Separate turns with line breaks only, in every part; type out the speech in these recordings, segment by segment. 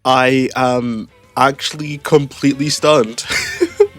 I am actually completely stunned.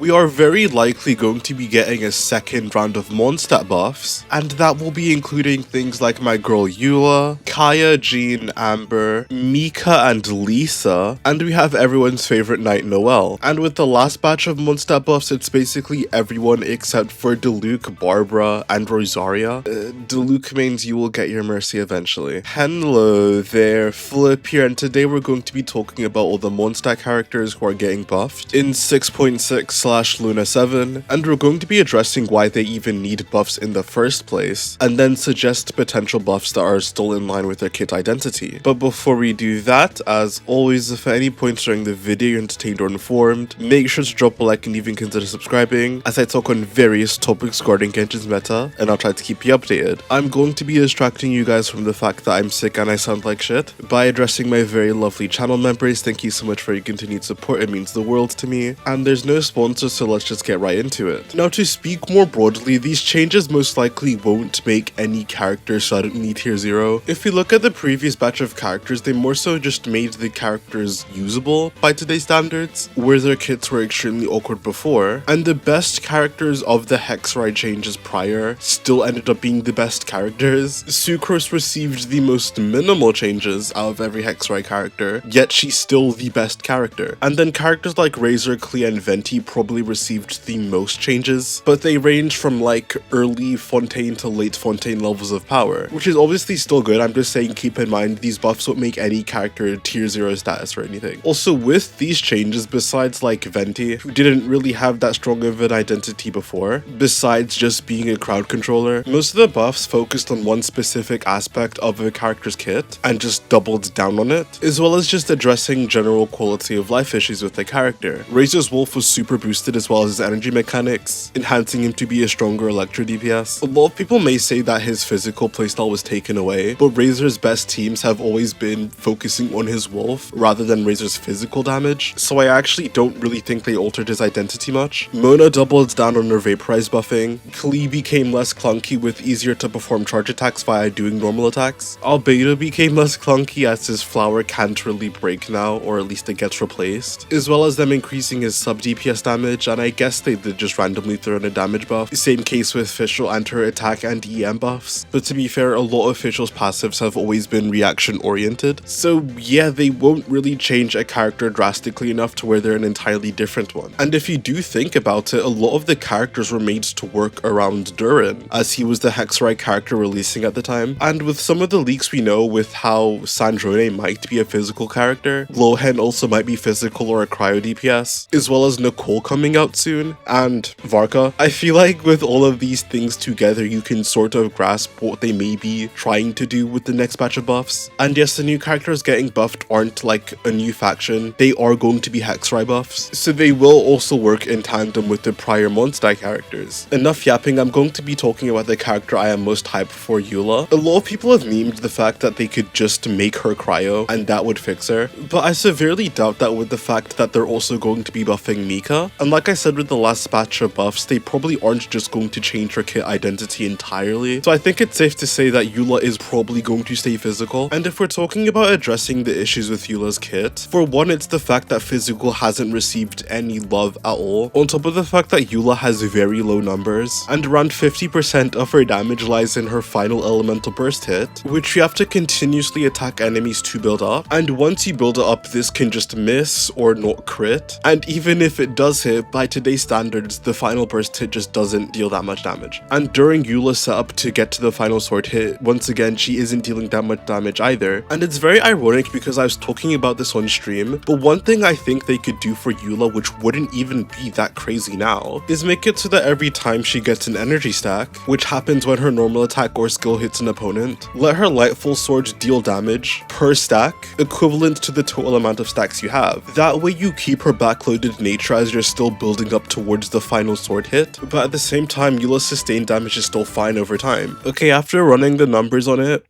We are very likely going to be getting a second round of MONDSTADT buffs, and that will be including things like my girl Eula, Kaya, Jean, Amber, Mika, and Lisa, and we have everyone's favorite knight Noel. And with the last batch of MONDSTADT buffs, it's basically everyone except for Diluc, Barbara, and Rosaria. Diluc means you will get your mercy eventually. Hello there, Flip here, and today we're going to be talking about all the MONDSTADT characters who are getting buffed in 6.6/Luna 7, and we're going to be addressing why they even need buffs in the first place, and then suggest potential buffs that are still in line with their kit identity. But before we do that, as always, if at any point during the video you're entertained or informed, make sure to drop a like and even consider subscribing, as I talk on various topics regarding Genshin's meta, and I'll try to keep you updated. I'm going to be distracting you guys from the fact that I'm sick and I sound like shit by addressing my very lovely channel members. Thank you so much for your continued support, it means the world to me. And there's no sponsors, so let's just get right into it. Now, to speak more broadly, these changes most likely won't make any character suddenly tier 0. If we look at the previous batch of characters, they more so just made the characters usable by today's standards, where their kits were extremely awkward before, and the best characters of the Hexerei changes prior still ended up being the best characters. Sucrose received the most minimal changes out of every Hexerei character, yet she's still the best character. And then characters like Razor, Clea, and Venti probably received the most changes, but they range from like early Fontaine to late Fontaine levels of power, which is obviously still good. I'm just saying keep in mind these buffs won't make any character tier 0 status or anything. Also, with these changes, besides like Venti, who didn't really have that strong of an identity before, besides just being a crowd controller, most of the buffs focused on one specific aspect of a character's kit and just doubled down on it, as well as just addressing general quality of life issues with the character. Razor's Wolf was super boosted as well as his energy mechanics, enhancing him to be a stronger Electro DPS. A lot of people may say that his physical playstyle was taken away, but Razor's best teams have always been focusing on his Wolf rather than Razor's physical damage, so I actually don't really think they altered his identity much. Mona doubled down on her Vaporize buffing, Klee became less clunky with easier to perform charge attacks via doing normal attacks, Albedo became less clunky as his flower can't really break now, or at least it gets replaced, as well as them increasing his sub DPS damage, and I guess they did just randomly throw in a damage buff. Same case with Fischl and her attack and EM buffs, but to be fair, a lot of Fischl's passives have always been reaction oriented, so yeah, they won't really change a character drastically enough to where they're an entirely different one. And if you do think about it, a lot of the characters were made to work around Durin, as he was the Hexerei character releasing at the time, and with some of the leaks we know with how Sandrone might be a physical character, Lohen also might be physical or a cryo DPS, as well as Nicole coming out soon, and Varka. I feel like with all of these things together, you can sort of grasp what they may be trying to do with the next batch of buffs. And yes, the new characters getting buffed aren't like a new faction, they are going to be Hexerei buffs, so they will also work in tandem with the prior MONDSTADT characters. Enough yapping, I'm going to be talking about the character I am most hyped for, Eula. A lot of people have memed the fact that they could just make her cryo and that would fix her, but I severely doubt that with the fact that they're also going to be buffing Mika. And like I said with the last batch of buffs, they probably aren't just going to change her kit identity entirely, so I think it's safe to say that Eula is probably going to stay physical. And if we're talking about addressing the issues with Eula's kit, for one, it's the fact that physical hasn't received any love at all, on top of the fact that Eula has very low numbers, and around 50% of her damage lies in her final elemental burst hit, which you have to continuously attack enemies to build up, and once you build it up, this can just miss or not crit, and even if it does hit, by today's standards, the final burst hit just doesn't deal that much damage. And during Eula's setup to get to the final sword hit, once again, she isn't dealing that much damage either, and it's very ironic because I was talking about this on stream, but one thing I think they could do for Eula, which wouldn't even be that crazy now, is make it so that every time she gets an energy stack, which happens when her normal attack or skill hits an opponent, let her Lightfall Sword deal damage per stack, equivalent to the total amount of stacks you have. That way you keep her backloaded nature as you're still building up towards the final sword hit, but at the same time, Eula's sustained damage is still fine over time. Okay, after running the numbers on it,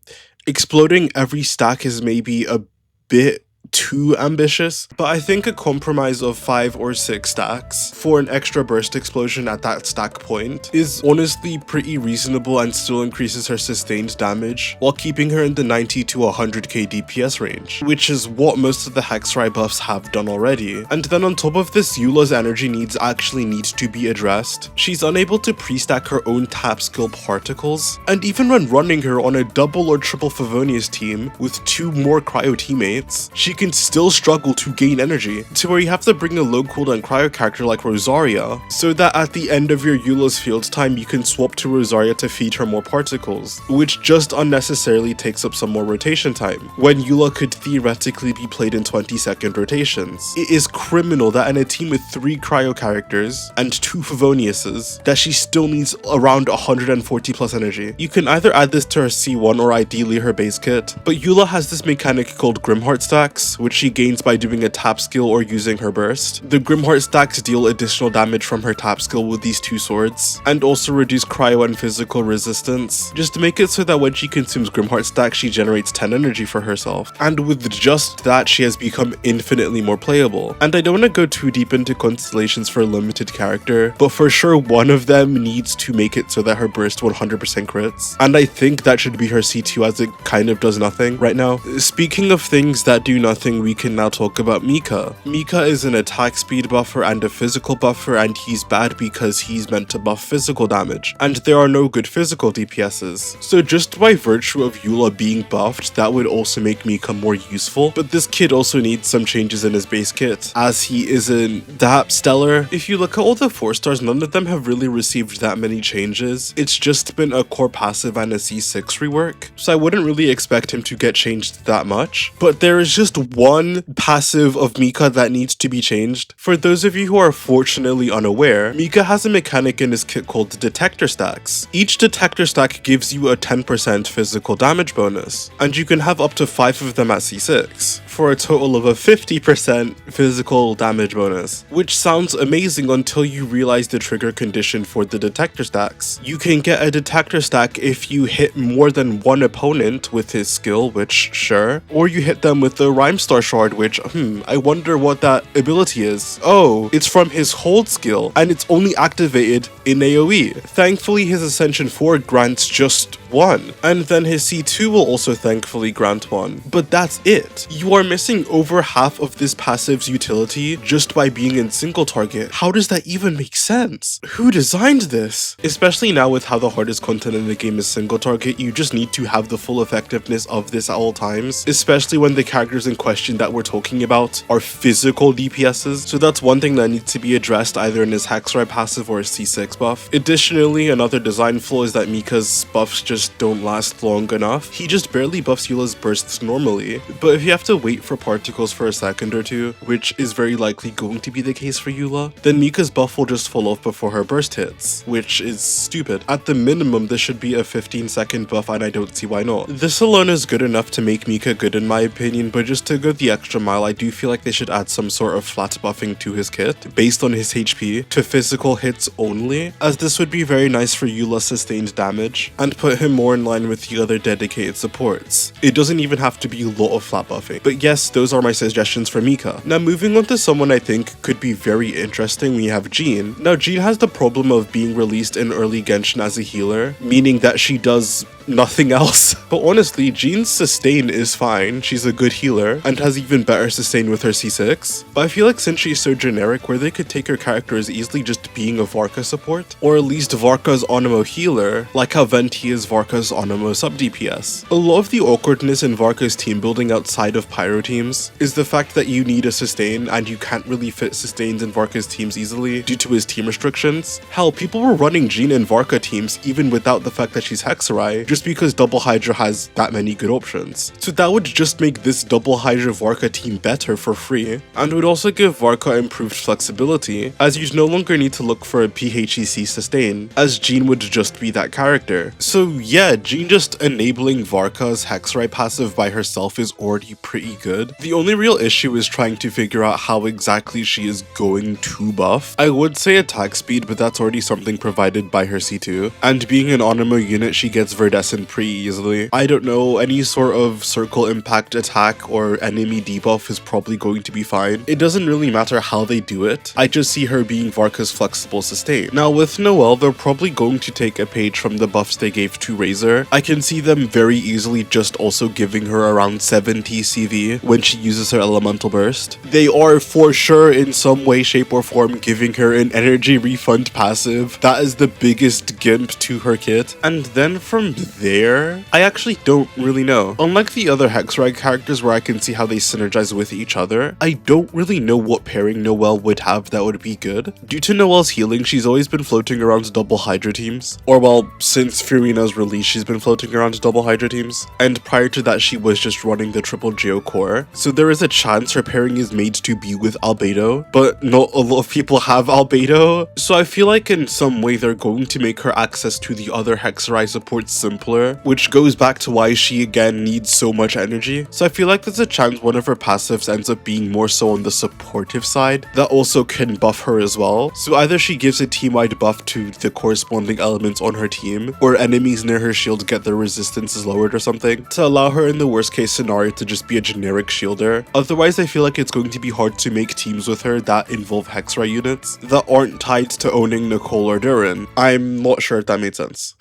exploding every stack is maybe a bit too ambitious, but I think a compromise of 5 or 6 stacks for an extra burst explosion at that stack point is honestly pretty reasonable and still increases her sustained damage while keeping her in the 90 to 100k DPS range, which is what most of the Hexerei buffs have done already. And then on top of this, Eula's energy needs actually need to be addressed. She's unable to pre-stack her own tap skill particles, and even when running her on a double or triple Favonius team with 2 more cryo teammates, she can still struggle to gain energy, to where you have to bring a low cooldown cryo character like Rosaria, so that at the end of your Eula's field time you can swap to Rosaria to feed her more particles, which just unnecessarily takes up some more rotation time, when Eula could theoretically be played in 20-second rotations. It is criminal that in a team with 3 cryo characters and 2 Favoniuses, that she still needs around 140 plus energy. You can either add this to her C1 or ideally her base kit, but Eula has this mechanic called Grimheart stacks, which she gains by doing a tap skill or using her burst. The Grimheart stacks deal additional damage from her tap skill with these 2 swords, and also reduce cryo and physical resistance, just to make it so that when she consumes Grimheart stacks she generates 10 energy for herself. And with just that, she has become infinitely more playable. And I don't want to go too deep into constellations for a limited character, but for sure one of them needs to make it so that her burst 100% crits, and I think that should be her C2 as it kind of does nothing right now. Speaking of things that do nothing, we can now talk about Mika. Mika is an attack speed buffer and a physical buffer, and he's bad because he's meant to buff physical damage, and there are no good physical DPSs. So just by virtue of Eula being buffed, that would also make Mika more useful, but this kid also needs some changes in his base kit, as he isn't that stellar. If you look at all the 4 stars, none of them have really received that many changes. It's just been a core passive and a C6 rework, so I wouldn't really expect him to get changed that much. But there is just one passive of Mika that needs to be changed. For those of you who are fortunately unaware, Mika has a mechanic in his kit called detector stacks. Each detector stack gives you a 10% physical damage bonus, and you can have up to 5 of them at C6, for a total of a 50% physical damage bonus, which sounds amazing until you realize the trigger condition for the detector stacks. You can get a detector stack if you hit more than one opponent with his skill, which sure, or you hit them with the Rhyme Star Shard, which I wonder what that ability is. Oh, it's from his hold skill, and it's only activated in AoE. Thankfully his Ascension 4 grants just 1, and then his C2 will also thankfully grant 1, but that's it. You are missing over half of this passive's utility just by being in single target. How does that even make sense? Who designed this? Especially now with how the hardest content in the game is single target, you just need to have the full effectiveness of this at all times, especially when the characters in question that we're talking about are physical DPSs, so that's one thing that needs to be addressed either in his Hexerei passive or his C6 buff. Additionally, another design flaw is that Mika's buffs just don't last long enough. He just barely buffs Eula's bursts normally, but if you have to wait for particles for a second or two, which is very likely going to be the case for Eula, then Mika's buff will just fall off before her burst hits, which is stupid. At the minimum, this should be a 15-second buff, and I don't see why not. This alone is good enough to make Mika good in my opinion, but just to go the extra mile, I do feel like they should add some sort of flat buffing to his kit, based on his HP, to physical hits only, as this would be very nice for Eula's sustained damage, and put him more in line with the other dedicated supports. It doesn't even have to be a lot of flat buffing. But yes, those are my suggestions for Mika. Now moving on to someone I think could be very interesting, we have Jean. Now Jean has the problem of being released in early Genshin as a healer, meaning that she does nothing else. But honestly, Jean's sustain is fine. She's a good healer and has even better sustain with her C6. But I feel like since she's so generic, where they could take her character as easily just being a Varka support, or at least Varka's Onimo healer, like how Venti is Varka's Onimo sub DPS. A lot of the awkwardness in Varka's team building outside of Pyro teams is the fact that you need a sustain and you can't really fit sustains in Varka's teams easily due to his team restrictions. Hell, people were running Jean in Varka teams even without the fact that she's Hexerei, just because Double Hydra has that many good options. So that would just make this Double Hydra Varka team better for free, and would also give Varka improved flexibility, as you'd no longer need to look for a PHEC sustain, as Jean would just be that character. So yeah, Jean just enabling Varka's Hexerei passive by herself is already pretty good. The only real issue is trying to figure out how exactly she is going to buff. I would say attack speed, but that's already something provided by her C2, and being an Onimo unit, she gets Verdescent lessened pretty easily. I don't know, any sort of circle impact attack or enemy debuff is probably going to be fine. It doesn't really matter how they do it. I just see her being Varka's flexible sustain. Now with Noel, they're probably going to take a page from the buffs they gave to Razor. I can see them very easily just also giving her around 70 CV when she uses her elemental burst. They are for sure in some way, shape or form giving her an energy refund passive. That is the biggest gimp to her kit. And then from there, I actually don't really know. Unlike the other Hexerei characters where I can see how they synergize with each other, I don't really know what pairing Noel would have that would be good. Due to Noel's healing, she's always been floating around double Hydra teams. Or well, since Furina's release, she's been floating around double Hydra teams. And prior to that, she was just running the triple Geo core. So there is a chance her pairing is made to be with Albedo, but not a lot of people have Albedo. So I feel like in some way they're going to make her access to the other Hexerei supports simpler, which goes back to why she again needs so much energy. So I feel like there's a chance one of her passives ends up being more so on the supportive side that also can buff her as well. So either she gives a team-wide buff to the corresponding elements on her team, or enemies near her shield get their resistances lowered or something, to allow her in the worst case scenario to just be a generic shielder. Otherwise, I feel like it's going to be hard to make teams with her that involve Hexerei units that aren't tied to owning Nicole or Durin. I'm not sure if that made sense.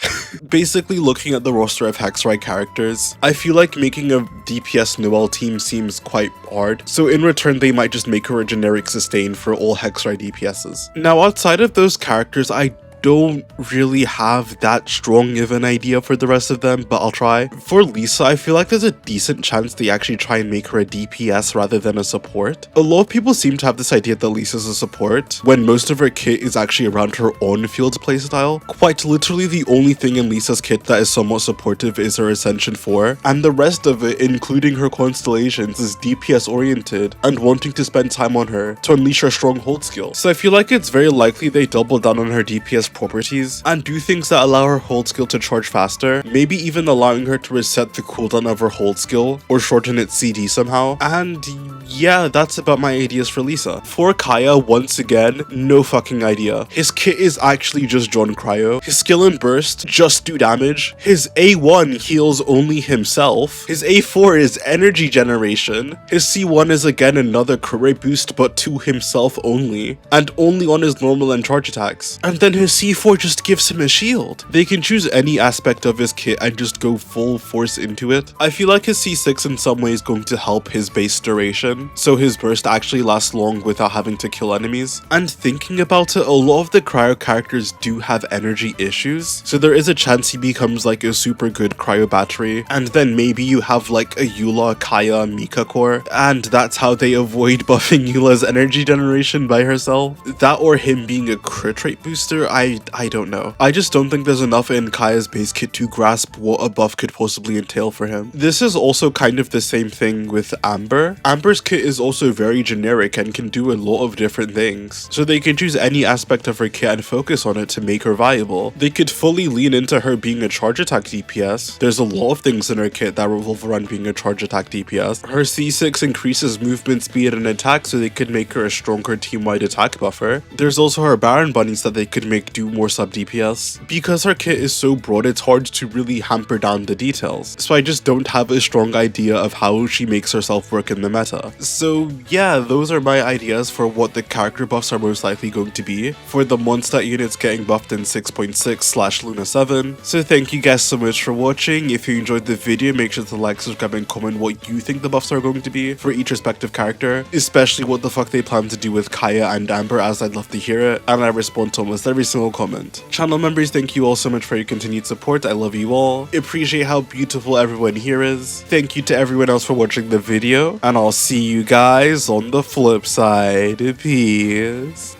Basically, looking at the roster of Hexerei characters, I feel like making a DPS Noel team seems quite hard, so in return they might just make her a generic sustain for all Hexerei DPSs. Now outside of those characters, I don't really have that strong of an idea for the rest of them, but I'll try. For Lisa, I feel like there's a decent chance they actually try and make her a DPS rather than a support. A lot of people seem to have this idea that Lisa's a support, when most of her kit is actually around her on-field playstyle. Quite literally the only thing in Lisa's kit that is somewhat supportive is her Ascension 4, and the rest of it, including her constellations, is DPS oriented and wanting to spend time on her to unleash her stronghold skill. So I feel like it's very likely they double down on her DPS properties and do things that allow her hold skill to charge faster, maybe even allowing her to reset the cooldown of her hold skill or shorten its CD somehow. And yeah, that's about my ideas for Lisa. For Kaya, once again, no fucking idea. His kit is actually just John Cryo. His skill and burst just do damage. His A1 heals only himself. His A4 is energy generation. His C1 is again another career boost but to himself only, and only on his normal and charge attacks. And then his C4 just gives him a shield. They can choose any aspect of his kit and just go full force into it. I feel like his C6 in some way is going to help his base duration, so his burst actually lasts long without having to kill enemies. And thinking about it, a lot of the cryo characters do have energy issues, so there is a chance he becomes like a super good cryo battery, and then maybe you have like a Eula, Kaya, Mika core, and that's how they avoid buffing Eula's energy generation by herself. That or him being a crit rate booster, I don't know. I just don't think there's enough in Kaya's base kit to grasp what a buff could possibly entail for him. This is also kind of the same thing with Amber. Amber's kit is also very generic and can do a lot of different things, so they can choose any aspect of her kit and focus on it to make her viable. They could fully lean into her being a charge attack DPS. There's a lot of things in her kit that revolve around being a charge attack DPS. Her C6 increases movement speed and attack, so they could make her a stronger team-wide attack buffer. There's also her Baron bunnies that they could make do more sub DPS. Because her kit is so broad, it's hard to really hamper down the details, so I just don't have a strong idea of how she makes herself work in the meta. So yeah, those are my ideas for what the character buffs are most likely going to be for the MONDSTADT units getting buffed in 6.6/Luna 7. So thank you guys so much for watching. If you enjoyed the video, make sure to like, subscribe, and comment what you think the buffs are going to be for each respective character, especially what the fuck they plan to do with Kaya and Amber, as I'd love to hear it, and I respond to almost every single comment. Channel members, thank you all so much for your continued support. I love you all. Appreciate how beautiful everyone here is. Thank you to everyone else for watching the video, and I'll see you guys on the flip side. Peace.